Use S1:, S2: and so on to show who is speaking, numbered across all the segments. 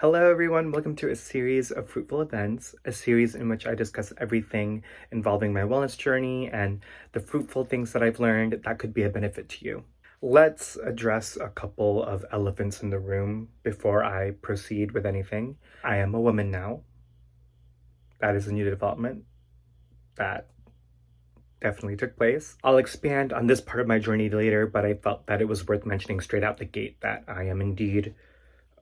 S1: Hello everyone, welcome to a series of Fruitful Events, a series in which I discuss everything involving my wellness journey and the fruitful things that I've learned that could be a benefit to you. Let's address a couple of elephants in the room before I proceed with anything. I am a woman now. That is a new development that definitely took place. I'll expand on this part of my journey later, but I felt that it was worth mentioning straight out the gate that I am indeed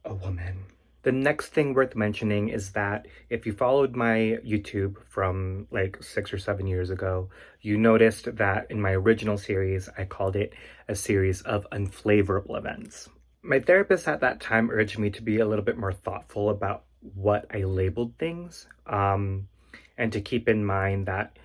S1: a woman. The next thing worth mentioning is that if you followed my YouTube from like 6 or 7 years ago, you noticed that in my original series, I called it a series of unflavorable events. My therapist at that time urged me to be a little bit more thoughtful about what I labeled things, and to keep in mind that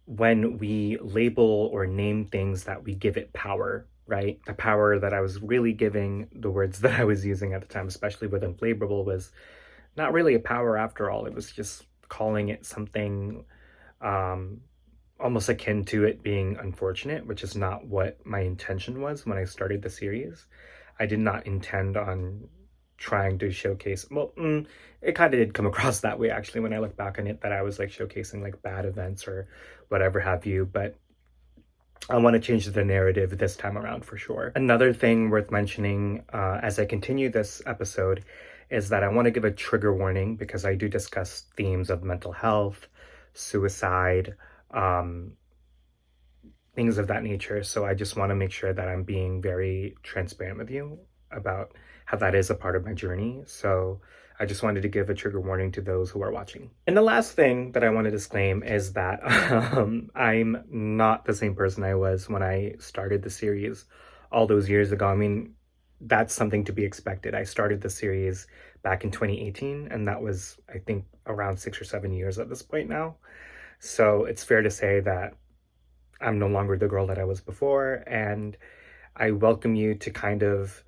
S1: when we label or name things that we give it power, right? The power that I was really giving the words that I was using at the time, especially with unflavorable, was not really a power after all. It was just calling it something almost akin to it being unfortunate, which is not what my intention was when I started the series. I did not intend on trying to showcase, it kind of did come across that way actually when I look back on it, that I was like showcasing like bad events or whatever have you, but I want to change the narrative this time around for sure. Another thing worth mentioning as I continue this episode is that I want to give a trigger warning because I do discuss themes of mental health, suicide, things of that nature. So I just want to make sure that I'm being very transparent with you about how that is a part of my journey. So I just wanted to give a trigger warning to those who are watching. And the last thing that I want to disclaim is that I'm not the same person I was when I started the series all those years ago. I mean, that's something to be expected. I started the series back in 2018, and that was, I think, around 6 or 7 years at this point now. So it's fair to say that I'm no longer the girl that I was before, and I welcome you to kind of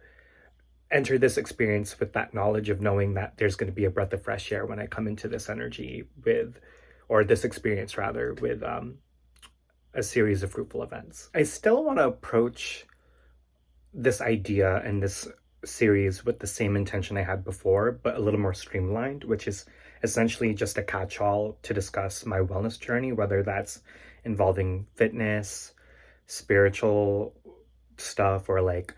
S1: enter this experience with that knowledge of knowing that there's going to be a breath of fresh air when I come into this energy with, or this experience rather, with a series of fruitful events. I still want to approach this idea and this series with the same intention I had before, but a little more streamlined, which is essentially just a catch-all to discuss my wellness journey, whether that's involving fitness, spiritual stuff, or like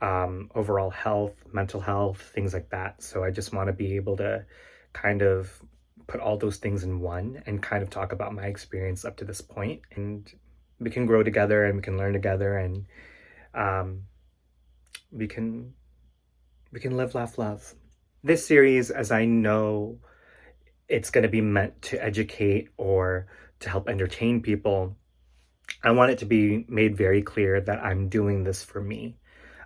S1: overall health, mental health, things like that. So I just want to be able to kind of put all those things in one and kind of talk about my experience up to this point. And we can grow together and we can learn together, and we can live, laugh, love. This series, as I know it's going to be meant to educate or to help entertain people, I want it to be made very clear that I'm doing this for me.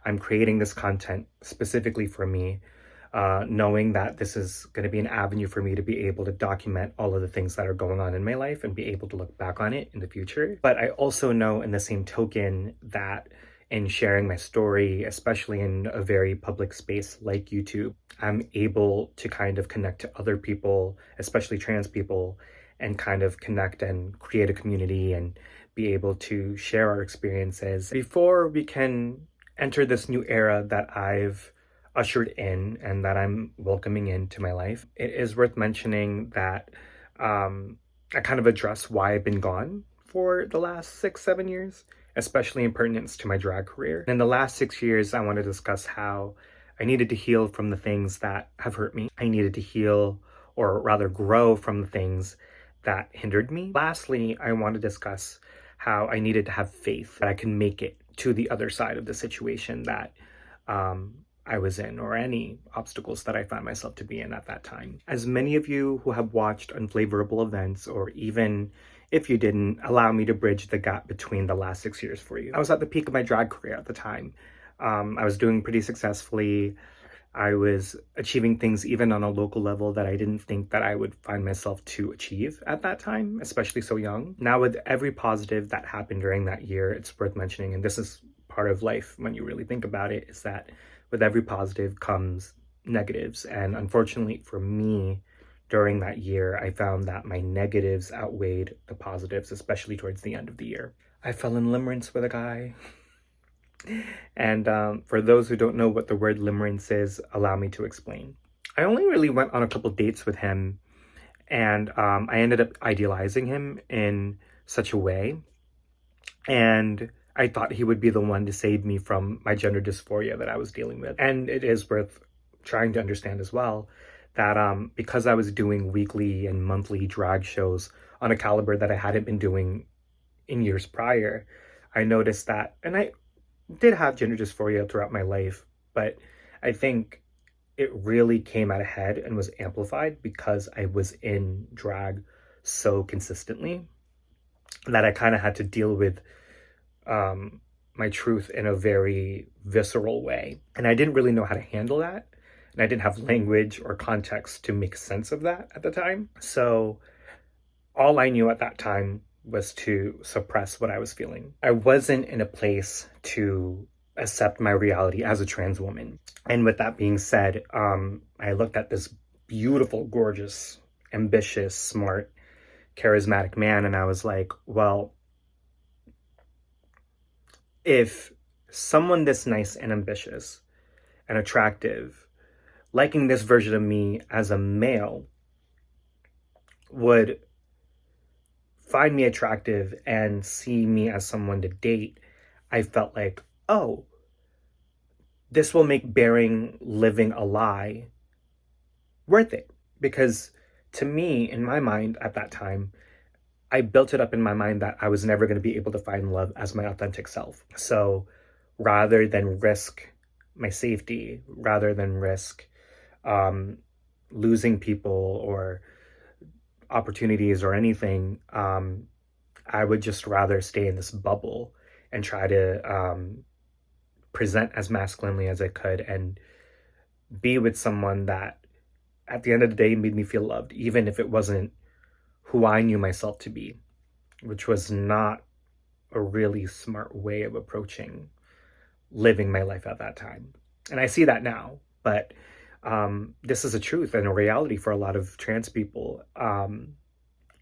S1: I'm creating this content specifically for me, knowing that this is going to be an avenue for me to be able to document all of the things that are going on in my life and be able to look back on it in the future. But I also know in the same token that in sharing my story, especially in a very public space like YouTube, I'm able to kind of connect to other people, especially trans people, and kind of connect and create a community and be able to share our experiences before we can enter this new era that I've ushered in and that I'm welcoming into my life. It is worth mentioning that I kind of address why I've been gone for the last 6, 7 years, especially in pertinence to my drag career. In the last 6 years, I want to discuss how I needed to heal from the things that have hurt me. I needed to heal, or rather grow, from the things that hindered me. Lastly, I want to discuss how I needed to have faith that I can make it to the other side of the situation that I was in, or any obstacles that I found myself to be in at that time. As many of you who have watched Unflavorable Events, or even if you didn't, allow me to bridge the gap between the last 6 years for you. I was at the peak of my drag career at the time. I was doing pretty successfully. I was achieving things even on a local level that I didn't think that I would find myself to achieve at that time, especially so young. Now, with every positive that happened during that year, it's worth mentioning, and this is part of life when you really think about it, is that with every positive comes negatives. And unfortunately for me, during that year, I found that my negatives outweighed the positives, especially towards the end of the year. I fell in limerence with a guy. And for those who don't know what the word limerence is, allow me to explain. I only really went on a couple dates with him, and I ended up idealizing him in such a way, and I thought he would be the one to save me from my gender dysphoria that I was dealing with. And it is worth trying to understand as well that because I was doing weekly and monthly drag shows on a caliber that I hadn't been doing in years prior, I noticed that, and I did have gender dysphoria throughout my life, but I think it really came out ahead and was amplified because I was in drag so consistently that I kind of had to deal with um, my truth in a very visceral way. And I didn't really know how to handle that. And I didn't have language or context to make sense of that at the time. So all I knew at that time was to suppress what I was feeling. I wasn't in a place to accept my reality as a trans woman. And with that being said, I looked at this beautiful, gorgeous, ambitious, smart, charismatic man, and I was like, well, if someone this nice and ambitious and attractive, liking this version of me as a male, would find me attractive and see me as someone to date, I felt like, oh, this will make bearing living a lie worth it. Because to me, in my mind at that time, I built it up in my mind that I was never going to be able to find love as my authentic self. So rather than risk my safety, rather than risk losing people or opportunities or anything, I would just rather stay in this bubble and try to present as masculinely as I could and be with someone that at the end of the day made me feel loved, even if it wasn't who I knew myself to be, which was not a really smart way of approaching living my life at that time. And I see that now, but this is a truth and a reality for a lot of trans people,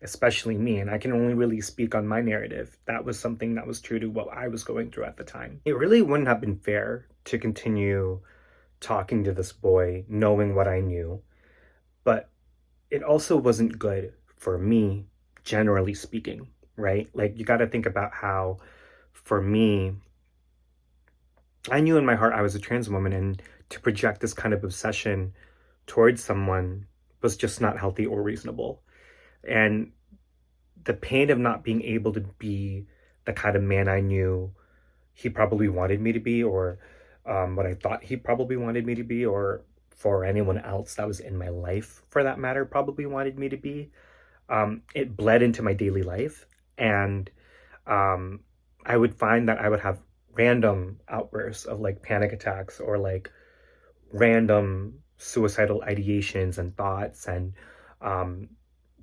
S1: especially me. And I can only really speak on my narrative. That was something that was true to what I was going through at the time. It really wouldn't have been fair to continue talking to this boy, knowing what I knew, but it also wasn't good for me, generally speaking, right? Like, you got to think about how, for me, I knew in my heart I was a trans woman, and to project this kind of obsession towards someone was just not healthy or reasonable. And the pain of not being able to be the kind of man I knew he probably wanted me to be, or what I thought he probably wanted me to be, or for anyone else that was in my life, for that matter, probably wanted me to be, it bled into my daily life. And I would find that I would have random outbursts of like panic attacks or like random suicidal ideations and thoughts. And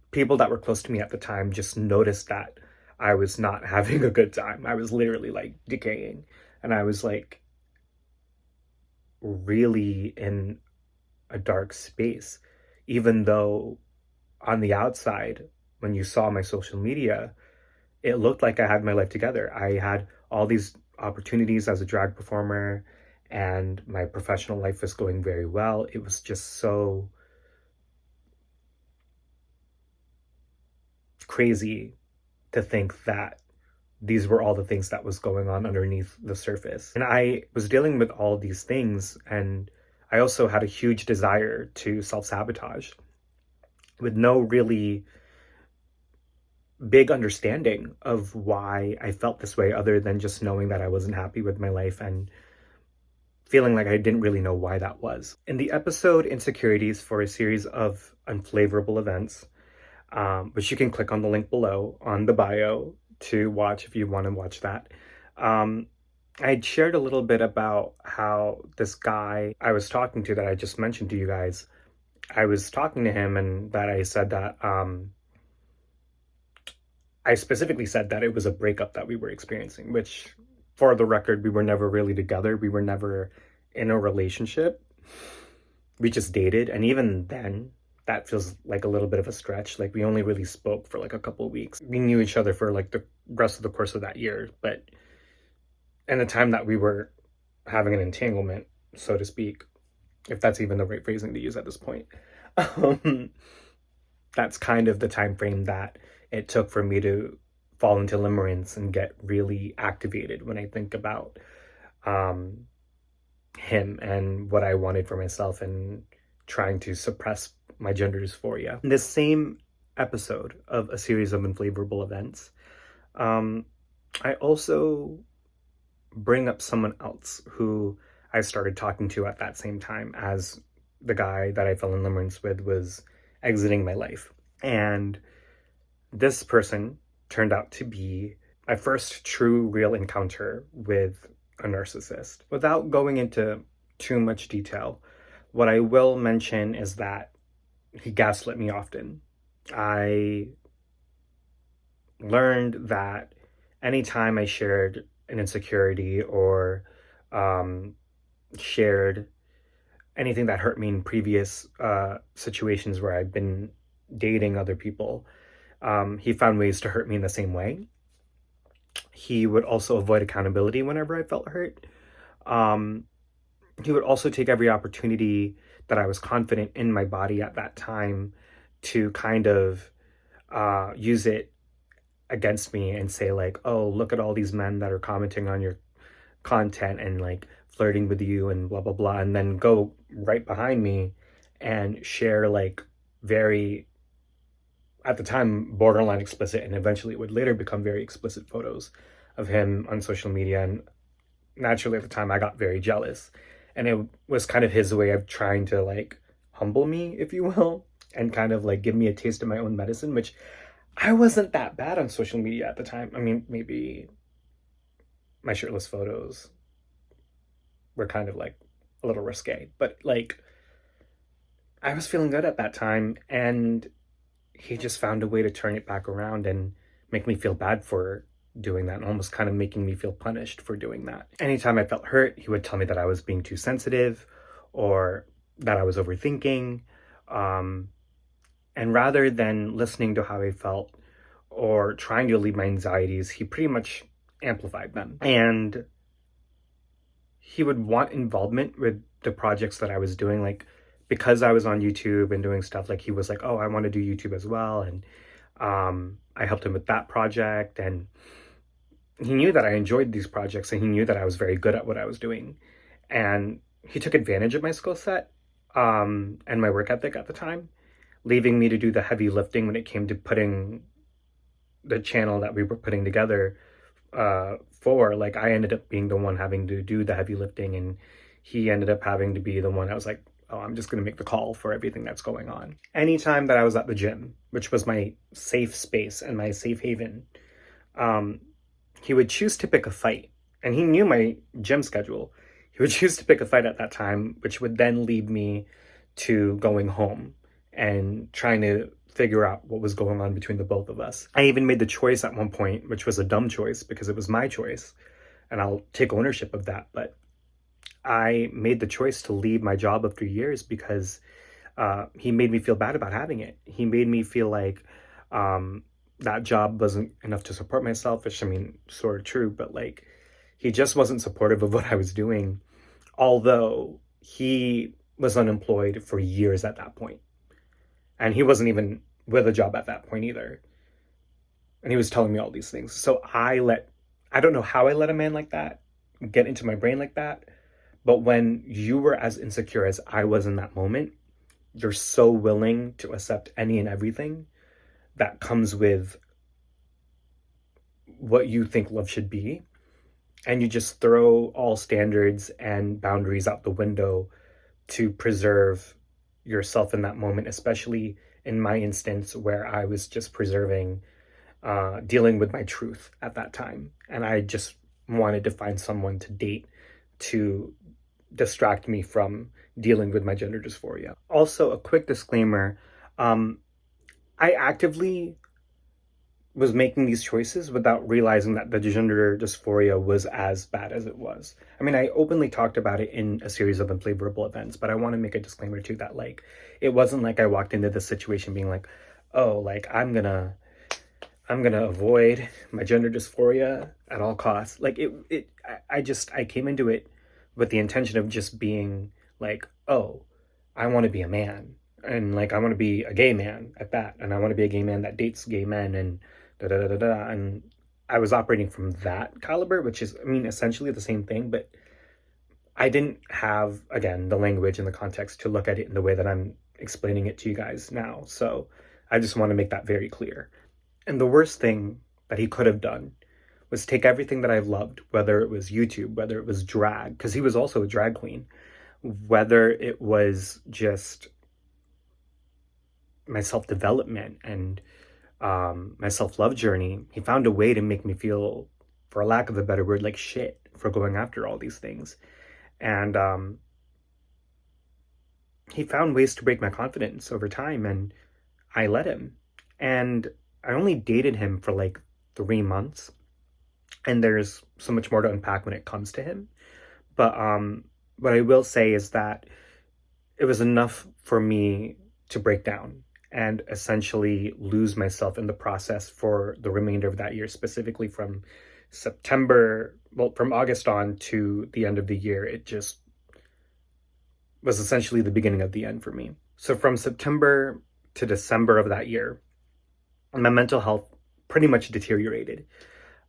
S1: people that were close to me at the time just noticed that I was not having a good time. I was literally like decaying. And I was like really in a dark space, even though on the outside, when you saw my social media, it looked like I had my life together. I had all these opportunities as a drag performer, and my professional life was going very well. It was just so crazy to think that these were all the things that was going on underneath the surface. And I was dealing with all these things, and I also had a huge desire to self-sabotage with no really big understanding of why I felt this way, other than just knowing that I wasn't happy with my life and feeling like I didn't really know why that was. In the episode Insecurities for a Series of Unflavorable Events, which you can click on the link below on the bio to watch if you want to watch that, I shared a little bit about how this guy I was talking to that I just mentioned to you guys, I was talking to him, and that I said that I specifically said that it was a breakup that we were experiencing, which, for the record, we were never really together. We were never in a relationship. We just dated. And even then, that feels like a little bit of a stretch. Like, we only really spoke for like a couple of weeks. We knew each other for like the rest of the course of that year. But in the time that we were having an entanglement, so to speak, if that's even the right phrasing to use at this point. Um, that's kind of the time frame that it took for me to fall into limerence and get really activated when I think about um, him and what I wanted for myself and trying to suppress my gender dysphoria. In this same episode of a series of unflavorable events, I also bring up someone else who I started talking to at that same time as the guy that I fell in limerence with was exiting my life. And this person turned out to be my first true, real encounter with a narcissist. Without going into too much detail, what I will mention is that he gaslit me often. I learned that anytime I shared an insecurity or shared anything that hurt me in previous situations where I've been dating other people, he found ways to hurt me in the same way. He would also avoid accountability whenever I felt hurt. He would also take every opportunity that I was confident in my body at that time to kind of use it against me and say like, oh, look at all these men that are commenting on your content and like flirting with you and blah, blah, blah. And then go right behind me and share like very, at the time, borderline explicit, and eventually it would later become very explicit photos of him on social media. And naturally at the time I got very jealous. And it was kind of his way of trying to like humble me, if you will, and kind of like give me a taste of my own medicine, which I wasn't that bad on social media at the time. I mean, maybe my shirtless photos were kind of like a little risque, but like I was feeling good at that time, and he just found a way to turn it back around and make me feel bad for doing that, and almost kind of making me feel punished for doing that. Anytime I felt hurt, he would tell me that I was being too sensitive or that I was overthinking. And rather than listening to how I felt or trying to alleviate my anxieties, he pretty much amplified them. And he would want involvement with the projects that I was doing. Like, because I was on YouTube and doing stuff, like he was like, oh, I want to do YouTube as well. And I helped him with that project. And he knew that I enjoyed these projects, and he knew that I was very good at what I was doing. And he took advantage of my skill set and my work ethic at the time, leaving me to do the heavy lifting when it came to putting the channel that we were putting together for. Like, I ended up being the one having to do the heavy lifting, and he ended up having to be the one. I was like, oh, I'm just going to make the call for everything that's going on. Anytime that I was at the gym, which was my safe space and my safe haven, he would choose to pick a fight. And he knew my gym schedule. He would choose to pick a fight at that time, which would then lead me to going home and trying to figure out what was going on between the both of us. I even made the choice at one point, which was a dumb choice because it was my choice, and I'll take ownership of that. But I made the choice to leave my job after years because he made me feel bad about having it. He made me feel like that job wasn't enough to support myself, which, I mean, sort of true, but like, he just wasn't supportive of what I was doing, although he was unemployed for years at that point. And he wasn't even with a job at that point either. And he was telling me all these things. So I don't know how I let a man like that get into my brain like that. But when you were as insecure as I was in that moment, you're so willing to accept any and everything that comes with what you think love should be. And you just throw all standards and boundaries out the window to preserve yourself in that moment, especially in my instance where I was just preserving, dealing with my truth at that time. And I just wanted to find someone to date to distract me from dealing with my gender dysphoria. Also, a quick disclaimer, I actively was making these choices without realizing that the gender dysphoria was as bad as it was. I mean, I openly talked about it in a series of unflavorable events, but I want to make a disclaimer too that like, it wasn't like I walked into this situation being like, oh, like I'm gonna avoid my gender dysphoria at all costs. Like I came into it with the intention of just being like oh, I want to be a man. And like, I want to be a gay man at that. And I want to be a gay man that dates gay men and da da da da da. And I was operating from that caliber, which is, I mean, essentially the same thing, but I didn't have, again, the language and the context to look at it in the way that I'm explaining it to you guys now. So I just want to make that very clear. And the worst thing that he could have done was take everything that I've loved, whether it was YouTube, whether it was drag, because he was also a drag queen, whether it was just my self-development and my self-love journey. He found a way to make me feel, for lack of a better word, like shit for going after all these things. And he found ways to break my confidence over time, and I let him. And I only dated him for like 3 months, and there's so much more to unpack when it comes to him. But what I will say is that it was enough for me to break down and essentially lose myself in the process for the remainder of that year, specifically from from August on to the end of the year. It just was essentially the beginning of the end for me. So from September to December of that year, my mental health pretty much deteriorated.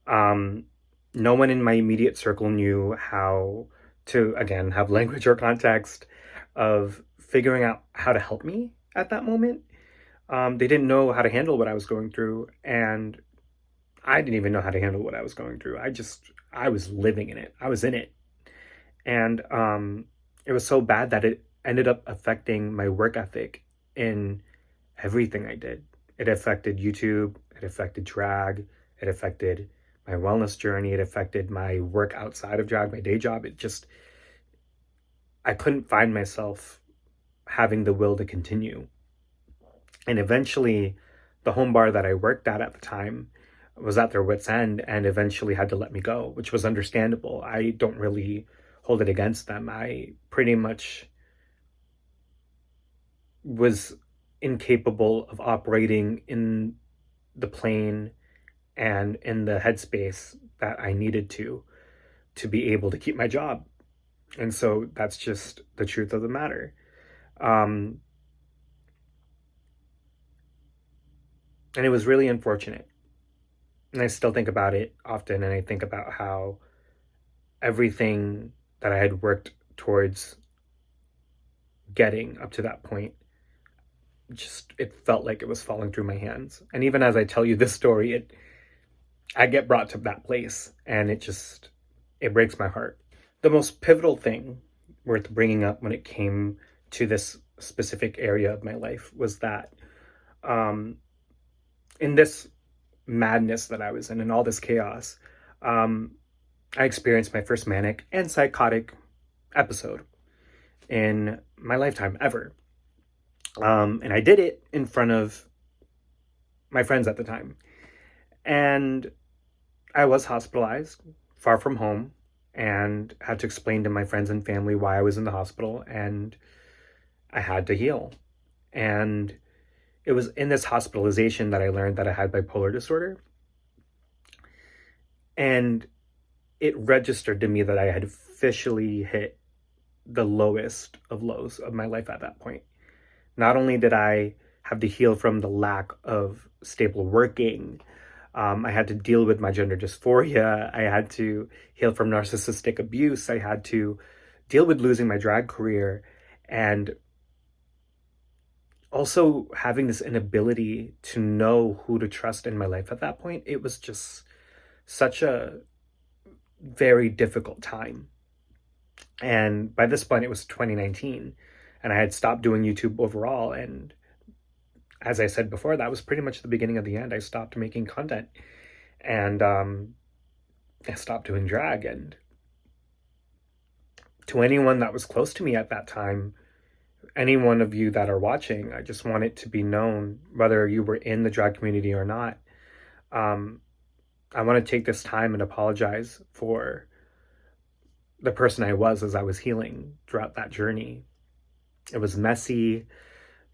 S1: No one in my immediate circle knew how to, again, have language or context of figuring out how to help me at that moment. They didn't know how to handle what I was going through, and I didn't even know how to handle what I was going through. I was living in it. I was in it. And it was so bad that it ended up affecting my work ethic in everything I did. It affected YouTube, it affected drag, it affected my wellness journey, it affected my work outside of drag, my day job. I couldn't find myself having the will to continue. And eventually, the home bar that I worked at the time was at their wit's end and eventually had to let me go, which was understandable. I don't really hold it against them. I pretty much was incapable of operating in the plane and in the headspace that I needed to be able to keep my job. And so that's just the truth of the matter. And it was really unfortunate. And I still think about it often, and I think about how everything that I had worked towards getting up to that point, it felt like it was falling through my hands. And even as I tell you this story, I get brought to that place, and it breaks my heart. The most pivotal thing worth bringing up when it came to this specific area of my life was that in this madness that I was in all this chaos, I experienced my first manic and psychotic episode in my lifetime ever. And I did it in front of my friends at the time. And I was hospitalized, far from home, and had to explain to my friends and family why I was in the hospital, and I had to heal. And it was in this hospitalization that I learned that I had bipolar disorder. And it registered to me that I had officially hit the lowest of lows of my life at that point. Not only did I have to heal from the lack of stable working, I had to deal with my gender dysphoria. I had to heal from narcissistic abuse. I had to deal with losing my drag career, and also having this inability to know who to trust in my life at that point. It was just such a very difficult time. And by this point, it was 2019, and I had stopped doing YouTube overall. And as I said before, that was pretty much the beginning of the end. I stopped making content, and I stopped doing drag. And to anyone that was close to me at that time, any one of you that are watching, I just want it to be known, whether you were in the drag community or not, I want to take this time and apologize for the person I was as I was healing throughout that journey. It was messy,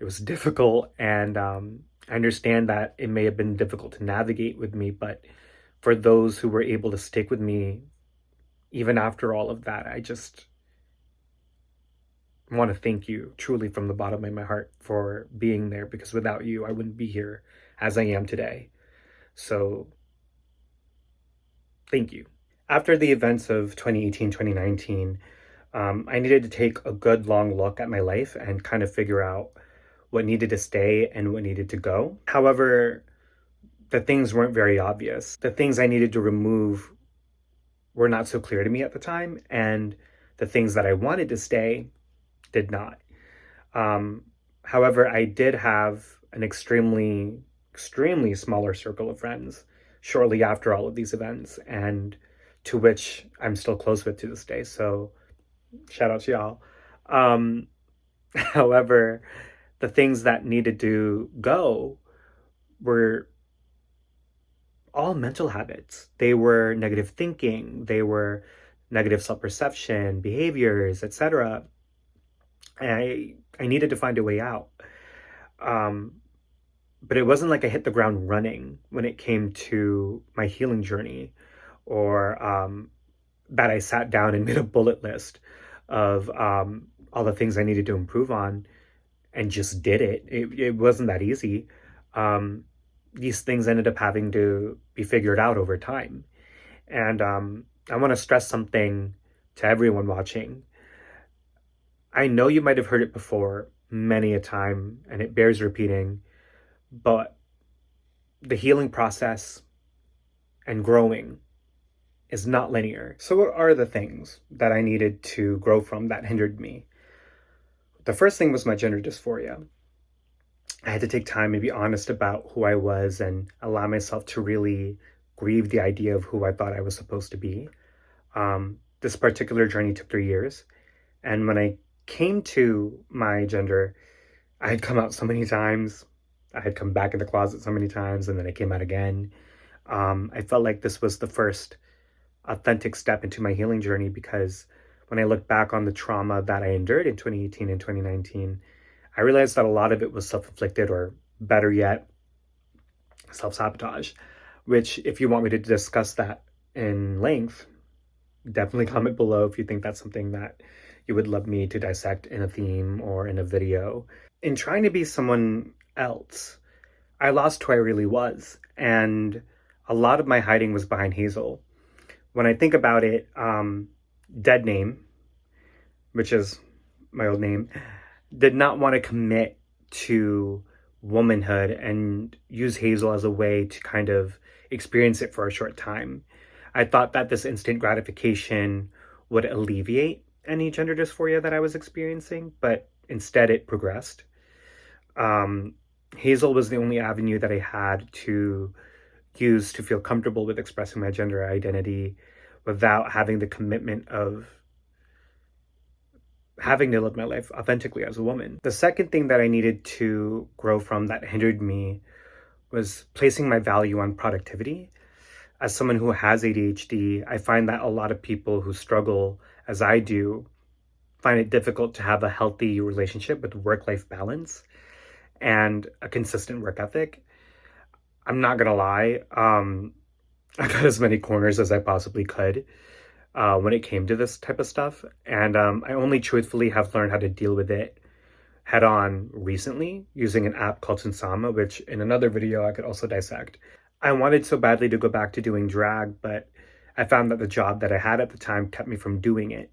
S1: it was difficult, and I understand that it may have been difficult to navigate with me, but for those who were able to stick with me, even after all of that, I just want to thank you truly from the bottom of my heart for being there, because without you, I wouldn't be here as I am today. So thank you. After the events of 2018, 2019, I needed to take a good long look at my life and kind of figure out what needed to stay and what needed to go. However, the things weren't very obvious. The things I needed to remove were not so clear to me at the time, and the things that I wanted to stay did not. However, I did have an extremely smaller circle of friends shortly after all of these events, and to which I'm still close with to this day. So shout out to y'all. However, the things that needed to go were all mental habits. They were negative thinking, they were negative self-perception, behaviors, etc. I needed to find a way out. But it wasn't like I hit the ground running when it came to my healing journey, or that I sat down and made a bullet list of all the things I needed to improve on and just did it. It wasn't that easy. These things ended up having to be figured out over time. And I want to stress something to everyone watching. I know you might have heard it before many a time, and it bears repeating, but the healing process and growing is not linear. So what are the things that I needed to grow from that hindered me? The first thing was my gender dysphoria. I had to take time and be honest about who I was and allow myself to really grieve the idea of who I thought I was supposed to be. This particular journey took 3 years. And when I came to my gender, I had come out so many times. I had come back in the closet so many times, and then I came out again. I felt like this was the first authentic step into my healing journey, because when I look back on the trauma that I endured in 2018 and 2019, I realized that a lot of it was self-inflicted, or better yet, self-sabotage, which, if you want me to discuss that in length, definitely comment below if you think that's something that you would love me to dissect in a theme or in a video. In trying to be someone else, I lost who I really was, and a lot of my hiding was behind Hazel. When I think about it, Dead Name, which is my old name, did not want to commit to womanhood and use Hazel as a way to kind of experience it for a short time. I thought that this instant gratification would alleviate any gender dysphoria that I was experiencing, but instead it progressed. Hazel was the only avenue that I had to use to feel comfortable with expressing my gender identity without having the commitment of having to live my life authentically as a woman. The second thing that I needed to grow from that hindered me was placing my value on productivity. As someone who has ADHD, I find that a lot of people who struggle, as I do, find it difficult to have a healthy relationship with work-life balance and a consistent work ethic. I'm not gonna lie, I got as many corners as I possibly could when it came to this type of stuff. And I only truthfully have learned how to deal with it head on recently using an app called Sunsama, which in another video I could also dissect. I wanted so badly to go back to doing drag, but I found that the job that I had at the time kept me from doing it.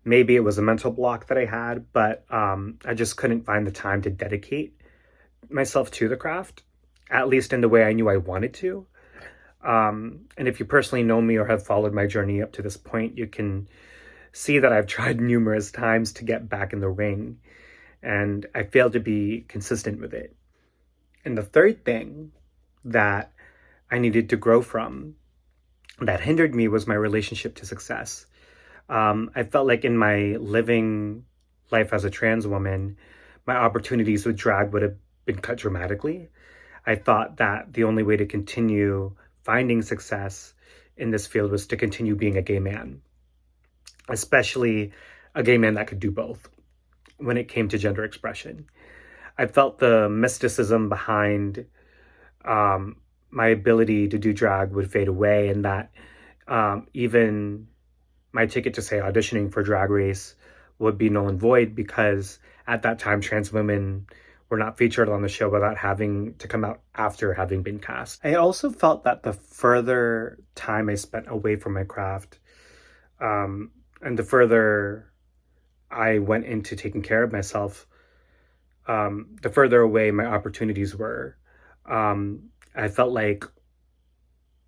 S1: Maybe it was a mental block that I had, but I just couldn't find the time to dedicate myself to the craft, at least in the way I knew I wanted to. And if you personally know me or have followed my journey up to this point, you can see that I've tried numerous times to get back in the ring, and I failed to be consistent with it. And the third thing that I needed to grow from that hindered me was my relationship to success. I felt like in my living life as a trans woman, my opportunities with drag would have been cut dramatically. I thought that the only way to continue finding success in this field was to continue being a gay man, especially a gay man that could do both when it came to gender expression. I felt the mysticism behind my ability to do drag would fade away, and that even my ticket to, say, auditioning for Drag Race would be null and void, because at that time trans women were not featured on the show without having to come out after having been cast. I also felt that the further time I spent away from my craft, and the further I went into taking care of myself, the further away my opportunities were. I felt like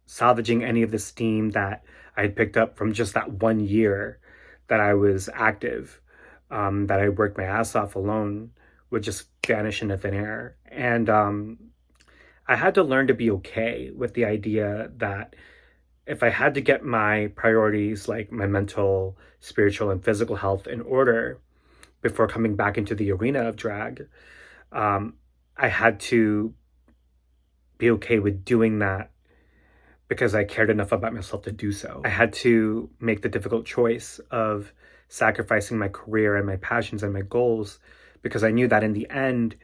S1: salvaging any of the steam that I had picked up from just that 1 year that I was active, that I worked my ass off alone, would just vanish into thin air. And I had to learn to be okay with the idea that if I had to get my priorities, like my mental, spiritual, and physical health, in order before coming back into the arena of drag, I had to be okay with doing that because I cared enough about myself to do so. I had to make the difficult choice of sacrificing my career and my passions and my goals, because I knew that in the end,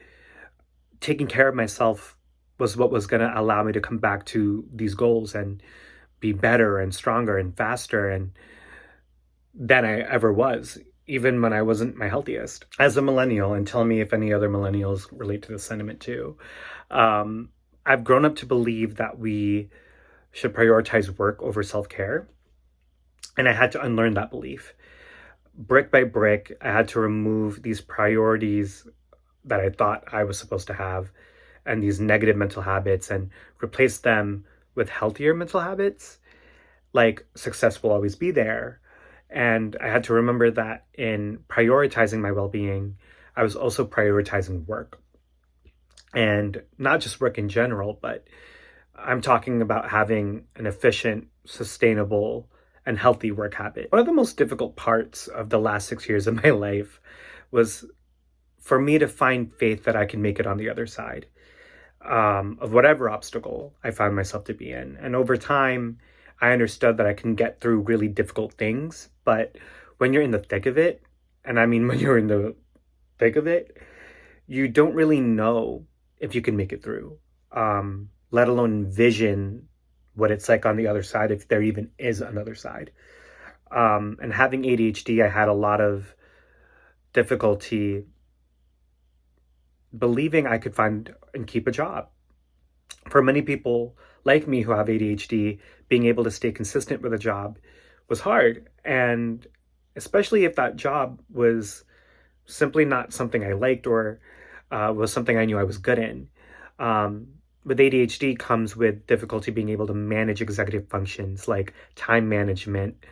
S1: taking care of myself was what was going to allow me to come back to these goals and be better and stronger and faster and than I ever was, even when I wasn't my healthiest. As a millennial, and tell me if any other millennials relate to this sentiment too, I've grown up to believe that we should prioritize work over self-care. And I had to unlearn that belief. Brick by brick, I had to remove these priorities that I thought I was supposed to have and these negative mental habits and replace them with healthier mental habits, like success will always be there. And I had to remember that in prioritizing my well-being, I was also prioritizing work. And not just work in general, but I'm talking about having an efficient, sustainable, and healthy work habit. One of the most difficult parts of the last 6 years of my life was for me to find faith that I can make it on the other side of whatever obstacle I found myself to be in. And over time, I understood that I can get through really difficult things, but when you're in the thick of it, and I mean when you're in the thick of it, you don't really know if you can make it through, let alone envision what it's like on the other side, if there even is another side. And having ADHD, I had a lot of difficulty believing I could find and keep a job. For many people like me who have ADHD, being able to stay consistent with a job was hard. And especially if that job was simply not something I liked or was something I knew I was good in. With ADHD comes with difficulty being able to manage executive functions like time management,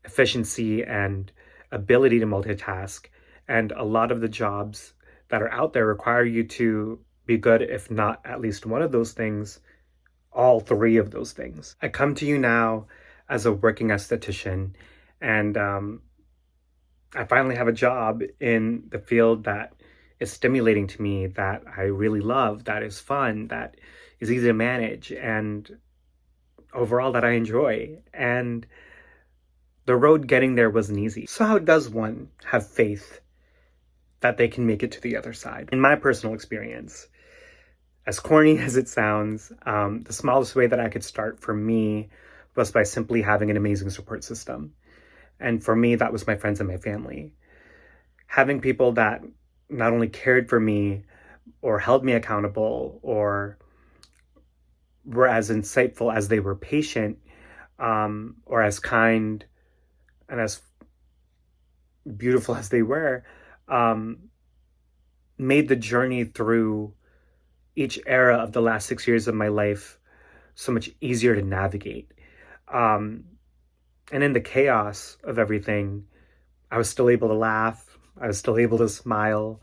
S1: efficiency, and ability to multitask. And a lot of the jobs that are out there require you to be good, if not at least one of those things, all three of those things. I come to you now as a working esthetician, and I finally have a job in the field that is stimulating to me, that I really love, that is fun, that is easy to manage, and overall that I enjoy. And the road getting there wasn't easy. So how does one have faith that they can make it to the other side? In my personal experience, as corny as it sounds, the smallest way that I could start for me was by simply having an amazing support system. And for me, that was my friends and my family. Having people that not only cared for me or held me accountable or were as insightful as they were patient, or as kind and as beautiful as they were, made the journey through each era of the last 6 years of my life so much easier to navigate. And in the chaos of everything, I was still able to laugh. I was still able to smile.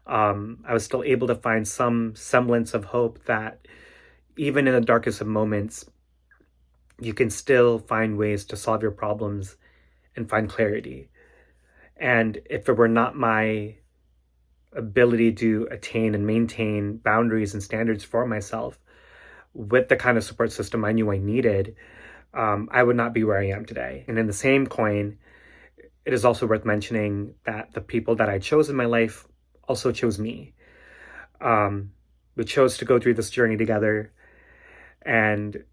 S1: I was still able to find some semblance of hope that even in the darkest of moments, you can still find ways to solve your problems and find clarity. And if it were not my ability to attain and maintain boundaries and standards for myself with the kind of support system I knew I needed, I would not be where I am today. And in the same coin, it is also worth mentioning that the people that I chose in my life also chose me. We chose to go through this journey together, and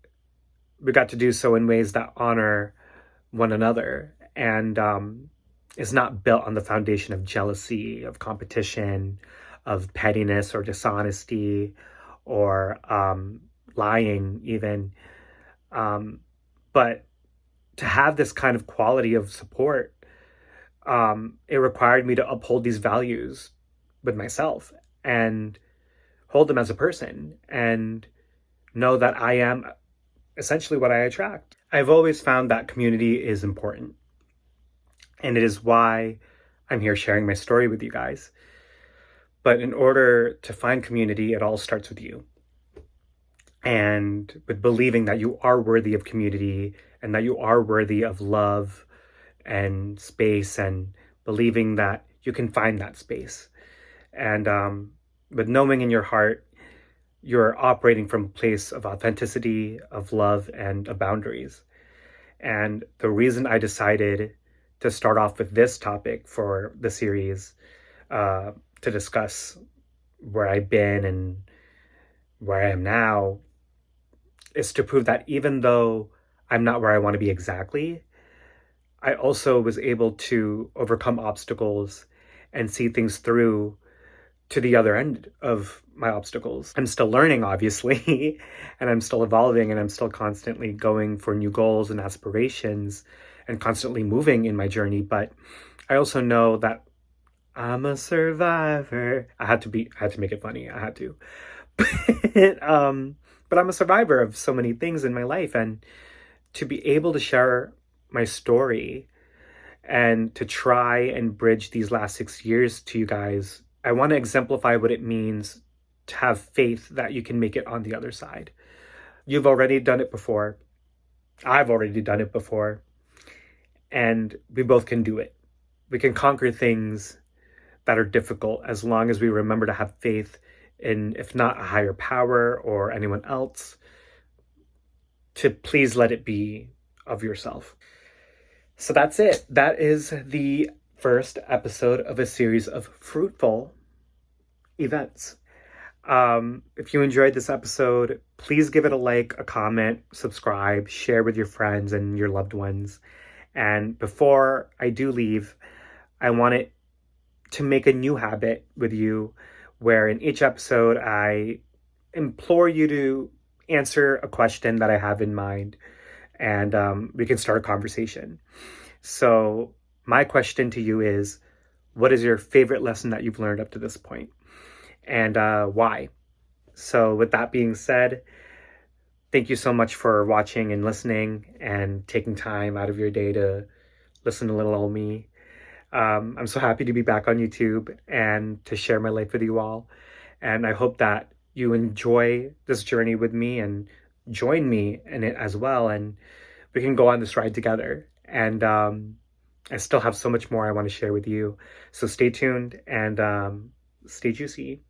S1: we got to do so in ways that honor one another. And is not built on the foundation of jealousy, of competition, of pettiness or dishonesty, or lying even. But to have this kind of quality of support, it required me to uphold these values with myself and hold them as a person and know that I am essentially what I attract. I've always found that community is important. And it is why I'm here sharing my story with you guys. But in order to find community, it all starts with you. And with believing that you are worthy of community and that you are worthy of love and space, and believing that you can find that space. And with knowing in your heart, you're operating from a place of authenticity, of love, and of boundaries. And the reason I decided to start off with this topic for the series, to discuss where I've been and where I am now, is to prove that even though I'm not where I want to be exactly, I also was able to overcome obstacles and see things through to the other end of my obstacles. I'm still learning, obviously, and I'm still evolving, and I'm still constantly going for new goals and aspirations and constantly moving in my journey. But I also know that I'm a survivor. I had to make it funny. I had to. But I'm a survivor of so many things in my life, and to be able to share my story and to try and bridge these last 6 years to you guys, I want to exemplify what it means to have faith that you can make it on the other side. You've already done it before. I've already done it before. And we both can do it. We can conquer things that are difficult as long as we remember to have faith in, if not a higher power or anyone else, to please let it be of yourself. So that's it. That is the first episode of a series of Fruitful Events. If you enjoyed this episode, please give it a like, a comment, subscribe, share with your friends and your loved ones. And before I do leave, I wanted to make a new habit with you, where in each episode I implore you to answer a question that I have in mind, and we can start a conversation. So my question to you is, what is your favorite lesson that you've learned up to this point? And why? So with that being said, thank you so much for watching and listening and taking time out of your day to listen to little old me. I'm so happy to be back on YouTube and to share my life with you all. And I hope that you enjoy this journey with me and join me in it as well. And we can go on this ride together. And I still have so much more I want to share with you. So stay tuned and stay juicy.